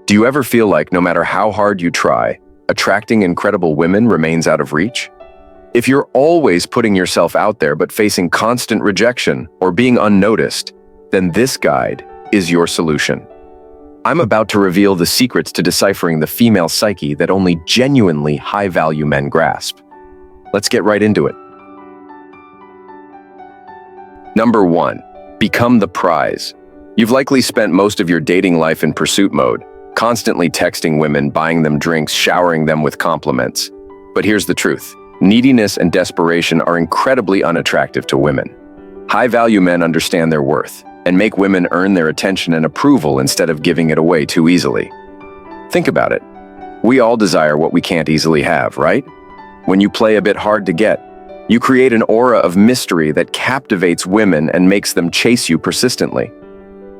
Do you ever feel like no matter how hard you try, attracting incredible women remains out of reach? If you're always putting yourself out there but facing constant rejection or being unnoticed, then this guide is your solution. I'm about to reveal the secrets to deciphering the female psyche that only genuinely high-value men grasp. Let's get right into it. Number 1. Become the prize. You've likely spent most of your dating life in pursuit mode, constantly texting women, buying them drinks, showering them with compliments. But here's the truth. Neediness and desperation are incredibly unattractive to women. High-value men understand their worth and make women earn their attention and approval instead of giving it away too easily. Think about it. We all desire what we can't easily have, right? When you play a bit hard to get, you create an aura of mystery that captivates women and makes them chase you persistently.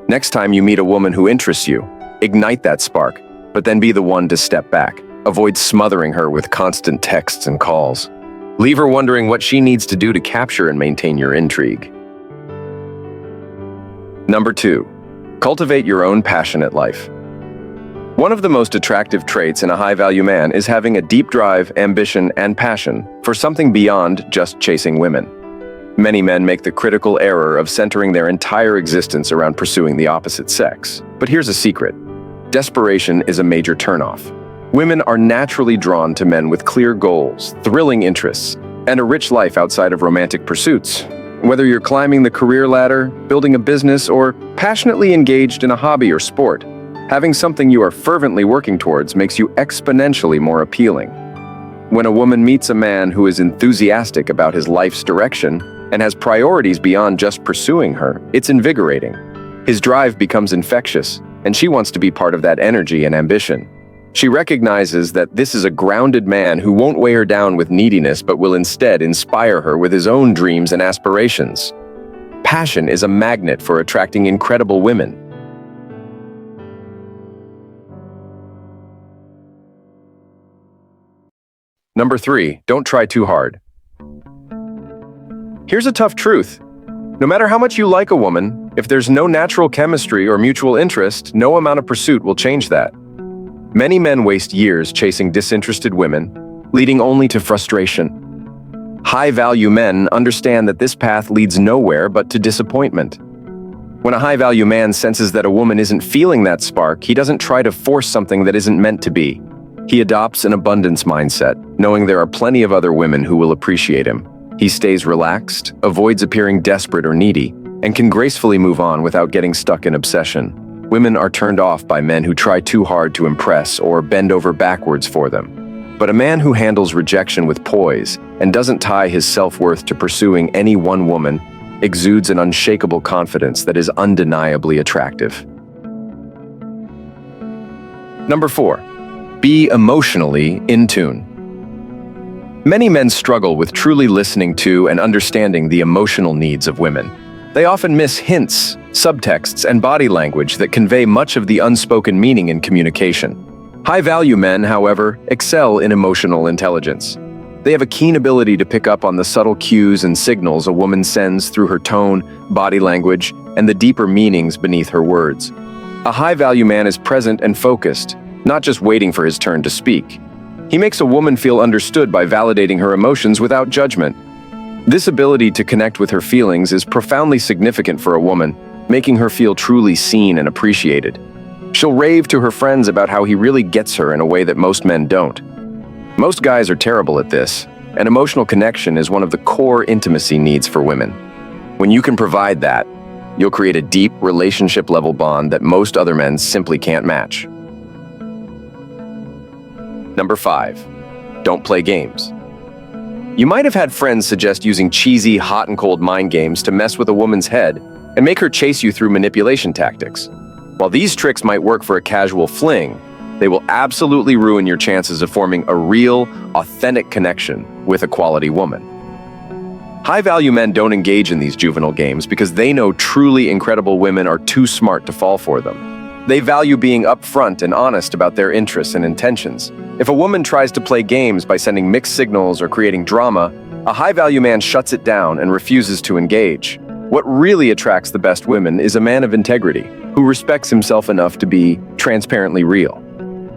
Next time you meet a woman who interests you, ignite that spark, but then be the one to step back. Avoid smothering her with constant texts and calls. Leave her wondering what she needs to do to capture and maintain your intrigue. Number 2. Cultivate your own passionate life. One of the most attractive traits in a high-value man is having a deep drive, ambition, and passion for something beyond just chasing women. Many men make the critical error of centering their entire existence around pursuing the opposite sex. But here's a secret. Desperation is a major turnoff. Women are naturally drawn to men with clear goals, thrilling interests, and a rich life outside of romantic pursuits. Whether you're climbing the career ladder, building a business, or passionately engaged in a hobby or sport, having something you are fervently working towards makes you exponentially more appealing. When a woman meets a man who is enthusiastic about his life's direction and has priorities beyond just pursuing her, it's invigorating. His drive becomes infectious, and she wants to be part of that energy and ambition. She recognizes that this is a grounded man who won't weigh her down with neediness but will instead inspire her with his own dreams and aspirations. Passion is a magnet for attracting incredible women. Number 3. Don't try too hard. Here's a tough truth. No matter how much you like a woman, if there's no natural chemistry or mutual interest, no amount of pursuit will change that. Many men waste years chasing disinterested women, leading only to frustration. High-value men understand that this path leads nowhere but to disappointment. When a high-value man senses that a woman isn't feeling that spark, he doesn't try to force something that isn't meant to be. He adopts an abundance mindset, knowing there are plenty of other women who will appreciate him. He stays relaxed, avoids appearing desperate or needy, and can gracefully move on without getting stuck in obsession. Women are turned off by men who try too hard to impress or bend over backwards for them. But a man who handles rejection with poise and doesn't tie his self-worth to pursuing any one woman exudes an unshakable confidence that is undeniably attractive. Number 4. Be emotionally in tune. Many men struggle with truly listening to and understanding the emotional needs of women. They often miss hints, subtexts, and body language that convey much of the unspoken meaning in communication. High-value men, however, excel in emotional intelligence. They have a keen ability to pick up on the subtle cues and signals a woman sends through her tone, body language, and the deeper meanings beneath her words. A high-value man is present and focused, not just waiting for his turn to speak. He makes a woman feel understood by validating her emotions without judgment. This ability to connect with her feelings is profoundly significant for a woman, making her feel truly seen and appreciated. She'll rave to her friends about how he really gets her in a way that most men don't. Most guys are terrible at this, and emotional connection is one of the core intimacy needs for women. When you can provide that, you'll create a deep relationship-level bond that most other men simply can't match. Number 5. Don't play games. You might have had friends suggest using cheesy, hot and cold mind games to mess with a woman's head and make her chase you through manipulation tactics. While these tricks might work for a casual fling, they will absolutely ruin your chances of forming a real, authentic connection with a quality woman. High-value men don't engage in these juvenile games because they know truly incredible women are too smart to fall for them. They value being upfront and honest about their interests and intentions. If a woman tries to play games by sending mixed signals or creating drama, a high-value man shuts it down and refuses to engage. What really attracts the best women is a man of integrity, who respects himself enough to be transparently real.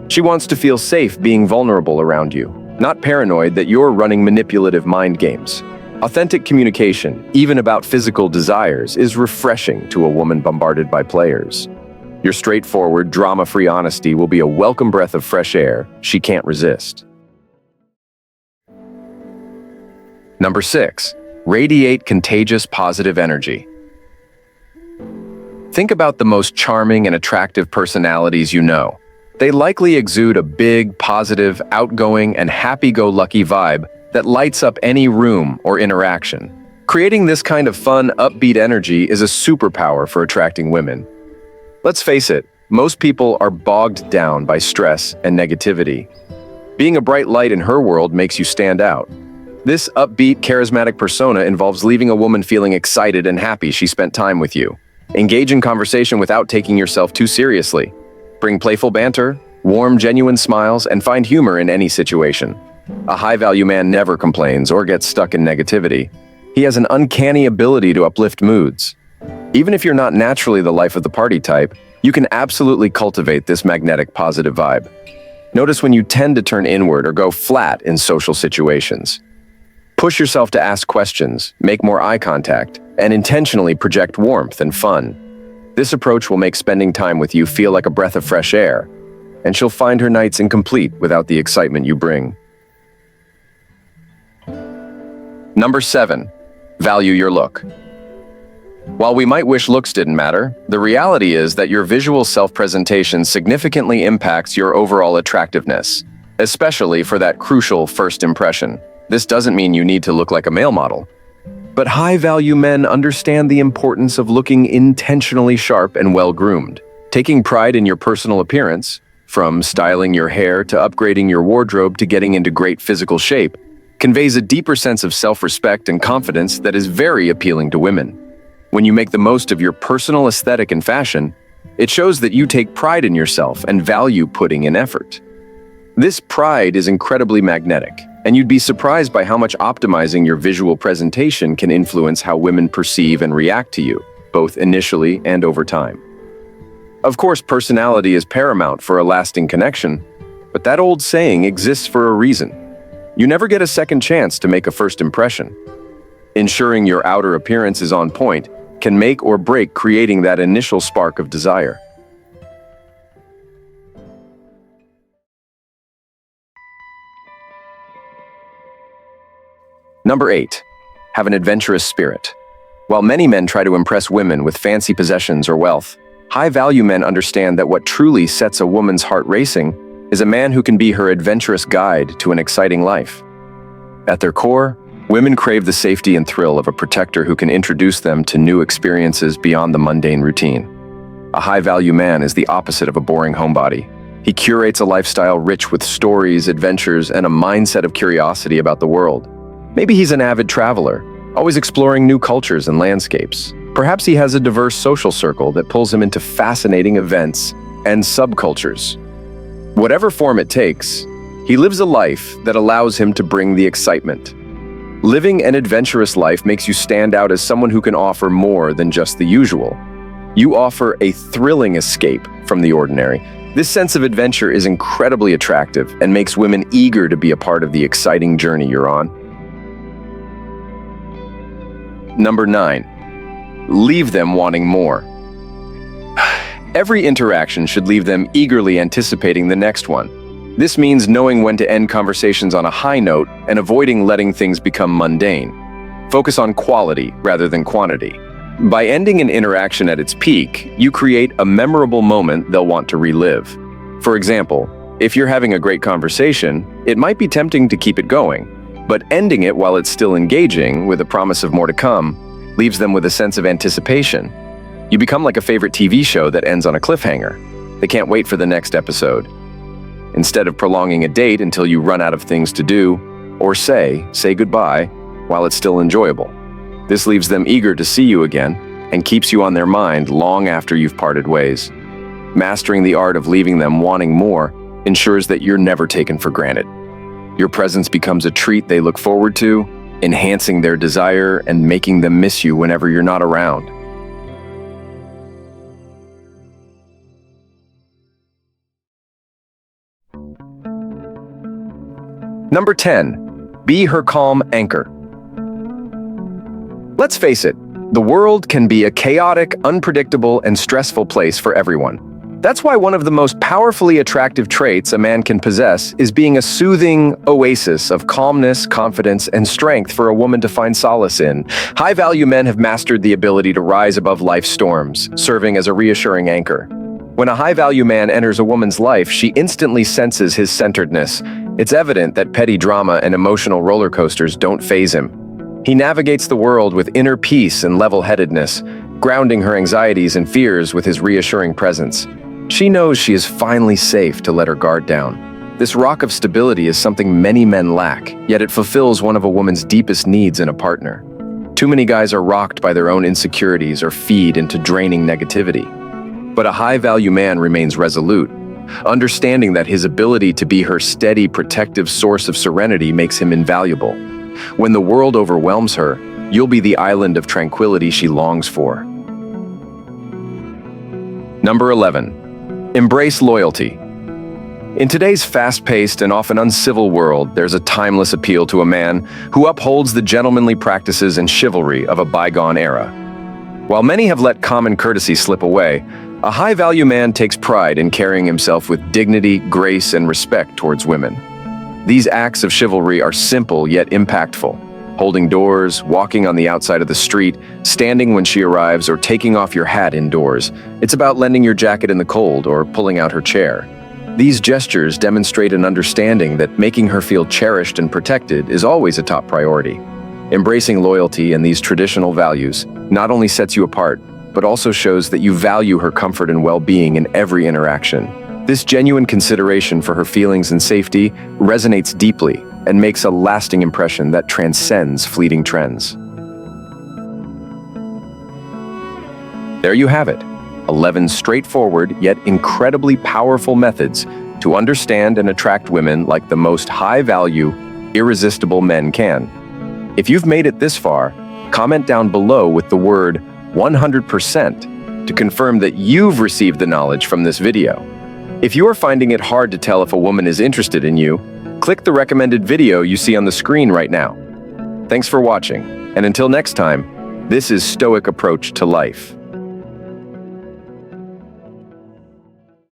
She wants to feel safe being vulnerable around you, not paranoid that you're running manipulative mind games. Authentic communication, even about physical desires, is refreshing to a woman bombarded by players. Your straightforward, drama-free honesty will be a welcome breath of fresh air she can't resist. Number 6. Radiate contagious positive energy. Think about the most charming and attractive personalities you know. They likely exude a big, positive, outgoing, and happy-go-lucky vibe that lights up any room or interaction. Creating this kind of fun, upbeat energy is a superpower for attracting women. Let's face it, most people are bogged down by stress and negativity. Being a bright light in her world makes you stand out. This upbeat, charismatic persona involves leaving a woman feeling excited and happy she spent time with you. Engage in conversation without taking yourself too seriously. Bring playful banter, warm, genuine smiles, and find humor in any situation. A high-value man never complains or gets stuck in negativity. He has an uncanny ability to uplift moods. Even if you're not naturally the life of the party type, you can absolutely cultivate this magnetic positive vibe. Notice when you tend to turn inward or go flat in social situations. Push yourself to ask questions, make more eye contact, and intentionally project warmth and fun. This approach will make spending time with you feel like a breath of fresh air, and she'll find her nights incomplete without the excitement you bring. Number 7. Value your look. While we might wish looks didn't matter, the reality is that your visual self-presentation significantly impacts your overall attractiveness, especially for that crucial first impression. This doesn't mean you need to look like a male model. But high-value men understand the importance of looking intentionally sharp and well-groomed. Taking pride in your personal appearance, from styling your hair to upgrading your wardrobe to getting into great physical shape, conveys a deeper sense of self-respect and confidence that is very appealing to women. When you make the most of your personal aesthetic and fashion, it shows that you take pride in yourself and value putting in effort. This pride is incredibly magnetic, and you'd be surprised by how much optimizing your visual presentation can influence how women perceive and react to you, both initially and over time. Of course, personality is paramount for a lasting connection, but that old saying exists for a reason. You never get a second chance to make a first impression. Ensuring your outer appearance is on point can make or break creating that initial spark of desire. Number 8. Have an adventurous spirit. While many men try to impress women with fancy possessions or wealth, high-value men understand that what truly sets a woman's heart racing is a man who can be her adventurous guide to an exciting life. At their core, women crave the safety and thrill of a protector who can introduce them to new experiences beyond the mundane routine. A high-value man is the opposite of a boring homebody. He curates a lifestyle rich with stories, adventures, and a mindset of curiosity about the world. Maybe he's an avid traveler, always exploring new cultures and landscapes. Perhaps he has a diverse social circle that pulls him into fascinating events and subcultures. Whatever form it takes, he lives a life that allows him to bring the excitement. Living an adventurous life makes you stand out as someone who can offer more than just the usual. You offer a thrilling escape from the ordinary. This sense of adventure is incredibly attractive and makes women eager to be a part of the exciting journey you're on. Number 9. Leave them wanting more. Every interaction should leave them eagerly anticipating the next one. This means knowing when to end conversations on a high note and avoiding letting things become mundane. Focus on quality rather than quantity. By ending an interaction at its peak, you create a memorable moment they'll want to relive. For example, if you're having a great conversation, it might be tempting to keep it going, but ending it while it's still engaging, with a promise of more to come, leaves them with a sense of anticipation. You become like a favorite TV show that ends on a cliffhanger. They can't wait for the next episode. Instead of prolonging a date until you run out of things to do, or say goodbye while it's still enjoyable. This leaves them eager to see you again and keeps you on their mind long after you've parted ways. Mastering the art of leaving them wanting more ensures that you're never taken for granted. Your presence becomes a treat they look forward to, enhancing their desire and making them miss you whenever you're not around. Number 10, be her calm anchor. Let's face it, the world can be a chaotic, unpredictable, and stressful place for everyone. That's why one of the most powerfully attractive traits a man can possess is being a soothing oasis of calmness, confidence, and strength for a woman to find solace in. High-value men have mastered the ability to rise above life's storms, serving as a reassuring anchor. When a high-value man enters a woman's life, she instantly senses his centeredness. It's evident that petty drama and emotional roller coasters don't faze him. He navigates the world with inner peace and level-headedness, grounding her anxieties and fears with his reassuring presence. She knows she is finally safe to let her guard down. This rock of stability is something many men lack, yet it fulfills one of a woman's deepest needs in a partner. Too many guys are rocked by their own insecurities or feed into draining negativity. But a high-value man remains resolute, understanding that his ability to be her steady, protective source of serenity makes him invaluable. When the world overwhelms her, you'll be the island of tranquility she longs for. Number 11. Embrace loyalty. In today's fast-paced and often uncivil world, there's a timeless appeal to a man who upholds the gentlemanly practices and chivalry of a bygone era. While many have let common courtesy slip away, a high-value man takes pride in carrying himself with dignity, grace, and respect towards women. These acts of chivalry are simple yet impactful. Holding doors, walking on the outside of the street, standing when she arrives, or taking off your hat indoors. It's about lending your jacket in the cold or pulling out her chair. These gestures demonstrate an understanding that making her feel cherished and protected is always a top priority. Embracing loyalty and these traditional values not only sets you apart, but also shows that you value her comfort and well-being in every interaction. This genuine consideration for her feelings and safety resonates deeply and makes a lasting impression that transcends fleeting trends. There you have it, 11 straightforward yet incredibly powerful methods to understand and attract women like the most high-value, irresistible men can. If you've made it this far, comment down below with the word 100% to confirm that you've received the knowledge from this video. If you are finding it hard to tell if a woman is interested in you, click the recommended video you see on the screen right now. Thanks for watching, and until next time, this is Stoic Approach to Life.